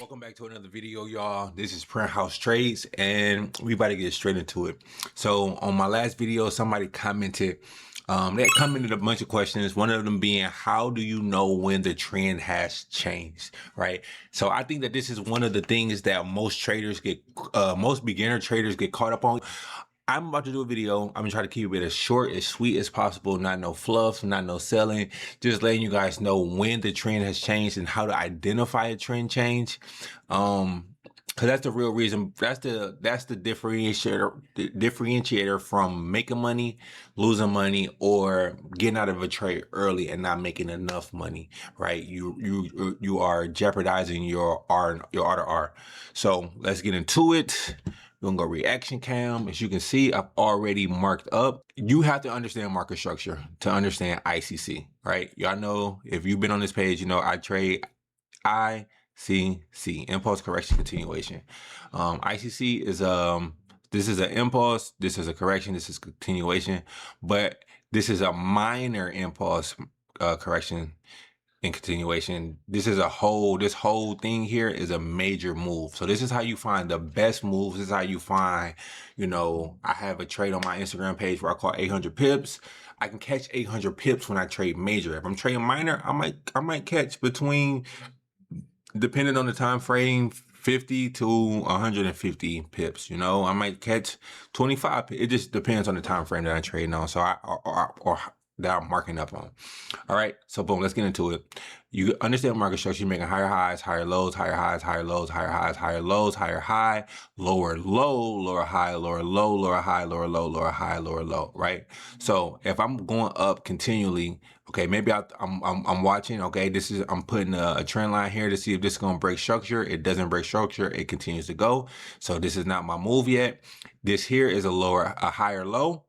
Welcome back to another video, y'all. This is Print House Trades, and we about to get straight into it. So on my last video, somebody commented, they commented a bunch of questions. One of them being, how do you know when the trend has changed, right? So I think that this is one of the things that most beginner traders get caught up on. I'm about to do a video. I'm gonna try to keep it as short, as sweet as possible. Not no fluff, not no selling. Just letting you guys know when the trend has changed and how to identify a trend change. Cause that's the real reason. That's the differentiator from making money, losing money, or getting out of a trade early and not making enough money. Right? You are jeopardizing your R. So let's get into it. We're gonna go reaction cam. As you can see, I've already marked up. You have to understand market structure to understand ICC, right? Y'all know, if you've been on this page, you know I trade ICC, impulse correction continuation. ICC is this is an impulse, this is a correction, this is continuation, but this is a minor impulse correction in continuation. This whole thing here is a major move. So this is how you find the best moves. This is how you find, you know, I have a trade on my Instagram page where I call 800 pips. I can catch 800 pips when I trade major. If I'm trading minor, I might catch between, depending on the time frame, 50 to 150 pips. You know, I might catch 25. It just depends on the time frame that I'm trading on. So that I'm marking up on. All right, so boom, let's get into it. You understand market structure. You're making higher highs, higher lows, higher highs, higher lows, higher highs, higher lows, higher high, lower low, lower high, lower low, lower high, lower low, lower high, lower low, right? So if I'm going up continually, okay, maybe I'm watching, okay, I'm putting a trend line here to see if this is gonna break structure. It doesn't break structure, it continues to go. So this is not my move yet. This here is a higher low.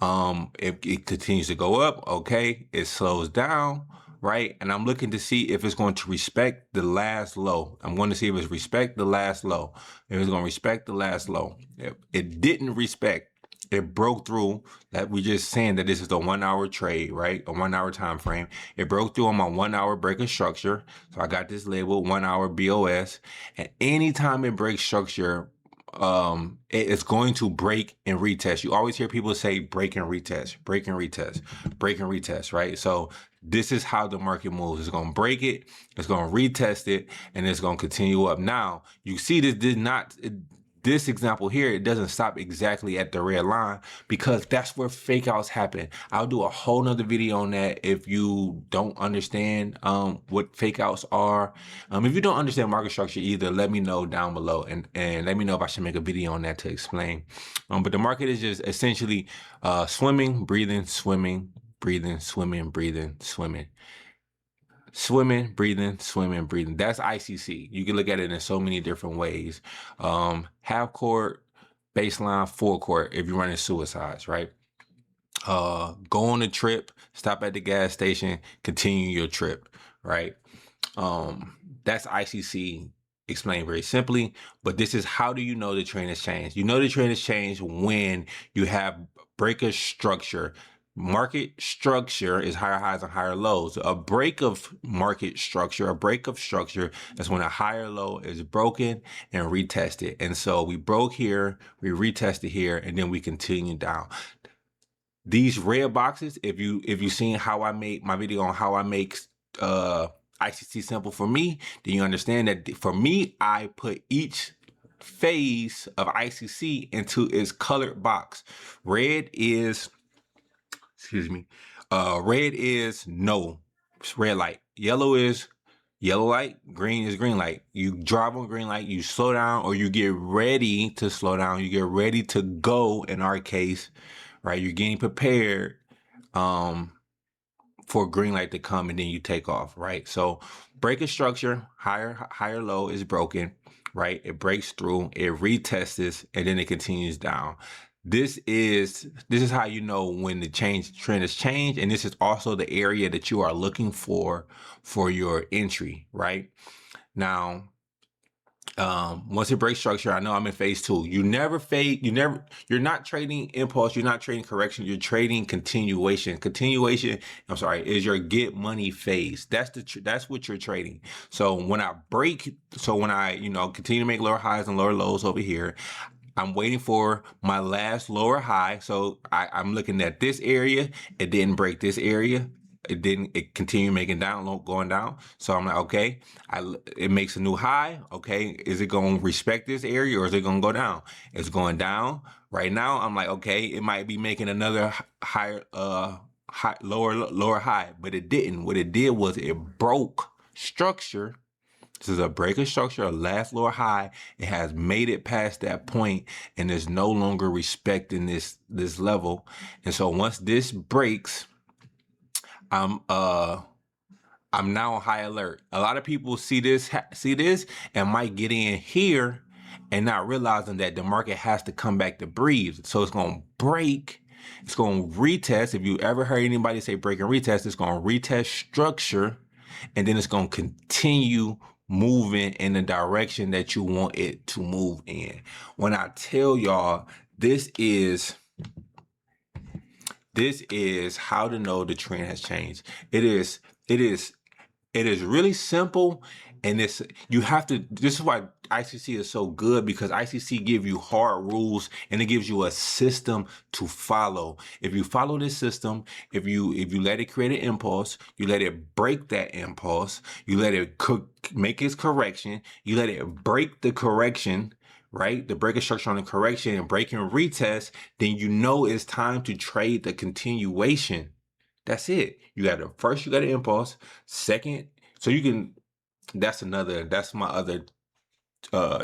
If it continues to go up, okay, it slows down, right? And I'm looking to see if it's going to respect the last low. I'm going to see if it's respect the last low. If it's going to respect the last low. If it didn't respect, it broke through. That we just saying that this is the 1 hour trade, right? A 1 hour time frame. It broke through on my 1 hour break of structure. So I got this labeled 1 hour BOS. And anytime it breaks structure, it's going to break and retest. You always hear people say break and retest, break and retest, break and retest, right? So this is how the market moves. It's going to break it, it's going to retest it, and it's going to continue up. Now, you see this example here, it doesn't stop exactly at the red line because that's where fake outs happen. I'll do a whole nother video on that if you don't understand what fake outs are. If you don't understand market structure either, let me know down below and let me know if I should make a video on that to explain. But the market is just essentially swimming, breathing, swimming, breathing, swimming, breathing, swimming. Swimming, breathing, swimming, breathing. That's ICC. You can look at it in so many different ways. Half court, baseline, full court if you're running suicides, right? Go on a trip, stop at the gas station, continue your trip, right? That's ICC explained very simply, but this is how do you know the trend has changed? You know the trend has changed when you have breaker structure. Market structure is higher highs and higher lows. A break of market structure, a break of structure, is when a higher low is broken and retested. And so we broke here, we retested here, and then we continue down. These red boxes, if you've seen how I make my video on how I make ICC simple for me, then you understand that for me, I put each phase of ICC into its colored box. Red is red is no, it's red light. Yellow is yellow light. Green is green light. You drive on green light, you slow down, or you get ready to slow down. You get ready to go, in our case, right? You're getting prepared for green light to come, and then you take off, right? So break a structure, higher low is broken, right? It breaks through, it retests, and then it continues down. This is how you know when the trend has changed, and this is also the area that you are looking for your entry, right? Now, Once it breaks structure, I know I'm in phase 2. You're not trading impulse, you're not trading correction, you're trading continuation. Continuation, I'm sorry, is your get money phase. That's what you're trading. So when I continue to make lower highs and lower lows over here, I'm waiting for my last lower high. So I'm looking at this area. It didn't break this area. It continued making going down. So I'm like, okay, it makes a new high. Okay, is it going to respect this area or is it going to go down? It's going down right now. I'm like, okay, it might be making another higher, lower high, but it didn't. What it did was it broke structure. This is a breaker structure, a last lower high. It has made it past that point and is no longer respecting this level. And so once this breaks, I'm now on high alert. A lot of people see this and might get in here and not realizing that the market has to come back to breathe. So it's going to break. It's going to retest. If you ever heard anybody say break and retest, it's going to retest structure, and then it's going to continue moving in the direction that you want it to move in. When I tell y'all, this is how to know the trend has changed. It is really simple, and this is why ICC is so good, because ICC give you hard rules and it gives you a system to follow. If you follow this system, if you let it create an impulse, you let it break that impulse, you let it make its correction, you let it break the correction, right? The breaker structure on the correction and break and retest, then you know it's time to trade the continuation. That's it. You got an impulse. Second, so you can, that's my other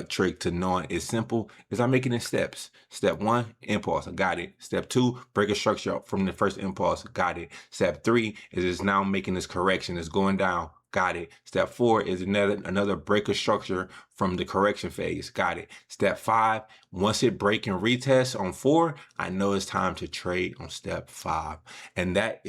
trick to knowing it's simple, is I'm making it steps. Step 1, impulse, I got it. Step 2, break a structure from the first impulse, got it. Step 3 is it's now making this correction, it's going down, got it. Step 4 is another break of structure from the correction phase, got it. Step 5, once it break and retest on 4, I know it's time to trade on step 5. And that's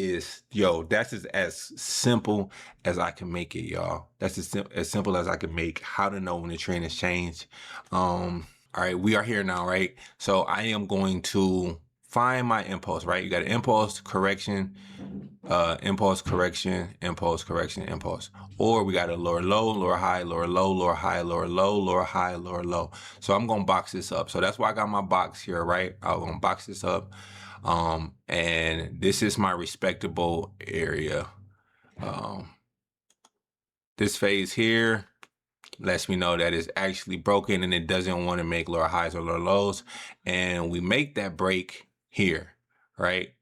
as simple as I can make it, y'all. That's as simple as I can make how to know when the trend has changed. All right, we are here now, right? So I am going to find my impulse, right? You got an impulse, correction, impulse, correction, impulse, correction, impulse. Or we got a lower low, lower high, lower low, lower high, lower low, lower high, lower low. So I'm going to box this up. So that's why I got my box here, right? I'm going to box this up. And this is my respectable area. This phase here lets me know that it's actually broken and it doesn't want to make lower highs or lower lows. And we make that break here, right?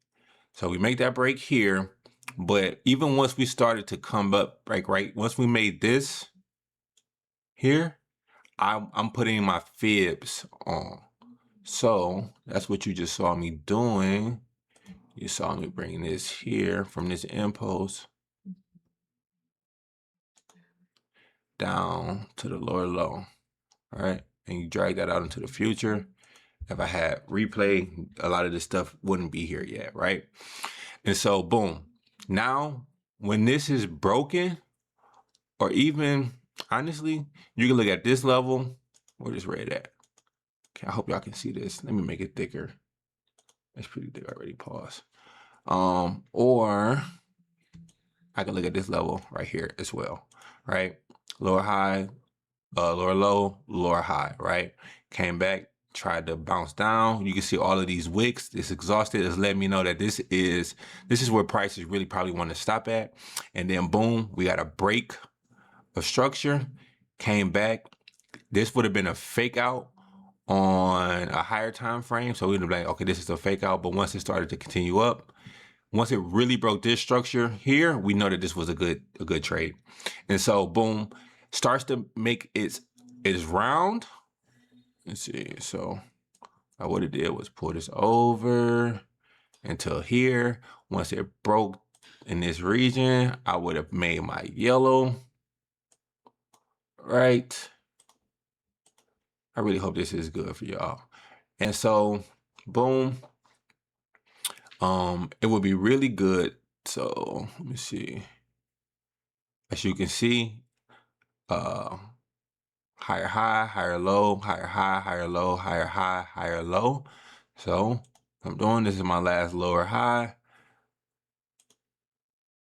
So we make that break here, but even once we started to come up, right, once we made this here, I'm putting my FIBS on. So that's what you just saw me doing. You saw me bringing this here from this impulse down to the lower low, all right? And you drag that out into the future. If I had replay, a lot of this stuff wouldn't be here yet, right? And so, boom. Now, when this is broken, or even, honestly, you can look at this level. Where this red at? Okay, I hope y'all can see this. Let me make it thicker. It's pretty thick already, pause. Or I can look at this level right here as well, right? Lower high, lower low, lower high, right? Came back, tried to bounce down. You can see all of these wicks. It's exhausted. It's letting me know that this is where prices really probably want to stop at. And then boom, we got a break of structure, came back. This would have been a fake out on a higher time frame. So we'd have been like, okay, this is a fake out. But once it started to continue up, once it really broke this structure here, we know that this was a good trade. And so boom, starts to make its round. Let's see. So what it did was pull this over until here. Once it broke in this region, I would have made my yellow, right? I really hope this is good for y'all. And so boom, it would be really good. So let me see. As you can see, higher high, higher low, higher high, higher low, higher high, higher low. So I'm doing this is my last lower high.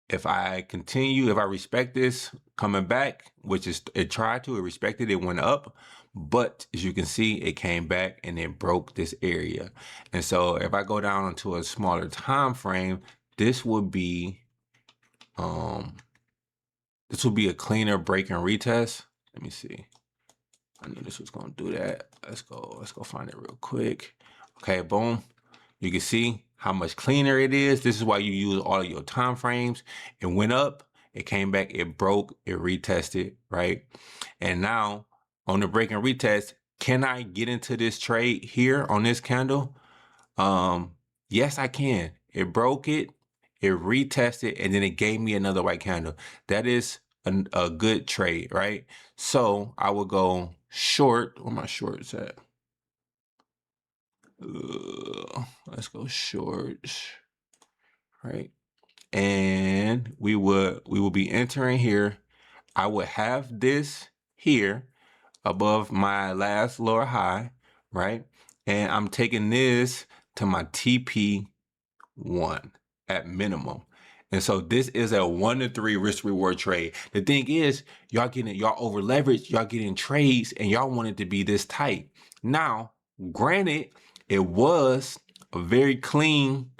If I continue, if I respect this coming back, which is it tried to, it respected, it went up, but as you can see, it came back and it broke this area. And so if I go down into a smaller time frame, this would be a cleaner break and retest. Let me see. I knew this was gonna do that. Let's go find it real quick. Okay, boom. You can see how much cleaner it is. This is why you use all of your time frames. It went up, it came back, it broke, it retested, right? And now on the break and retest, can I get into this trade here on this candle? Yes, I can. It broke it retested, and then it gave me another white candle. That is a good trade, right? So I will go short. Where my shorts at? Let's go shorts, right? And we will be entering here. I would have this here above my last lower high, right? And I'm taking this to my TP1 at minimum. And so this is a 1 to 3 risk reward trade. The thing is, y'all over leveraged, y'all getting trades, and y'all want it to be this tight. Now, granted, it was a very clean.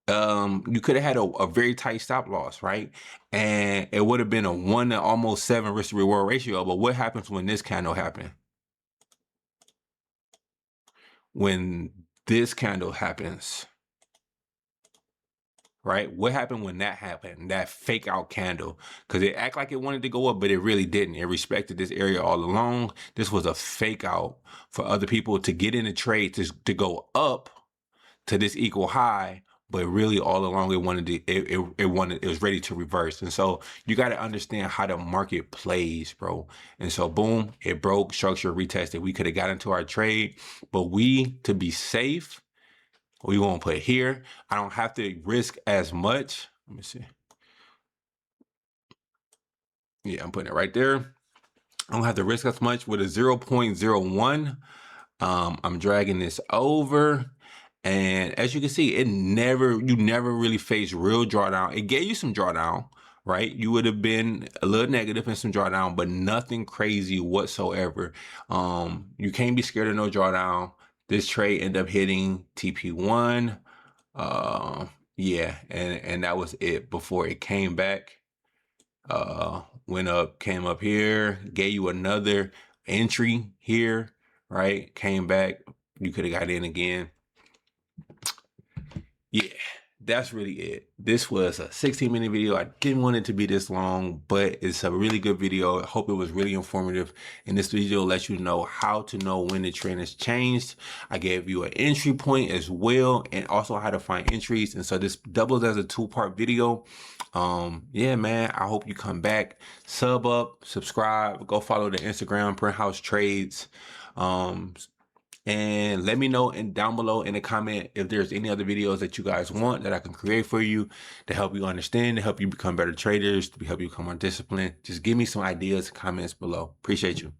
You could have had a very tight stop loss, right? And it would have been a 1 to almost 7 risk reward ratio. But what happens when this candle happened? When this candle happens, right? What happened when that happened? That fake out candle, because it acted like it wanted to go up, but it really didn't. It respected this area all along. This was a fake out for other people to get in the trade to go up to this equal high, but really all along it wanted to, it was ready to reverse. And so you got to understand how the market plays, bro. And so boom, it broke, structure retested. We could have got into our trade, but to be safe, we won't put here. I don't have to risk as much. Let me see. Yeah, I'm putting it right there. I don't have to risk as much with a 0.01. I'm dragging this over. And as you can see, you never really faced real drawdown. It gave you some drawdown, right? You would have been a little negative in some drawdown, but nothing crazy whatsoever. You can't be scared of no drawdown. This trade ended up hitting TP1. Yeah, and that was it before it came back. Went up, came up here, gave you another entry here, right? Came back. You could have got in again. Yeah, that's really it. This was a 16-minute video. I didn't want it to be this long, but it's a really good video. I hope it was really informative. And this video lets you know how to know when the trend has changed. I gave you an entry point as well, and also how to find entries. And so this doubles as a 2-part video. Yeah, man, I hope you come back, sub up, subscribe, go follow the Instagram, Print House Trades. And let me know down below in the comment if there's any other videos that you guys want that I can create for you to help you understand, to help you become better traders, to help you become more disciplined. Just give me some ideas, comments below. Appreciate you.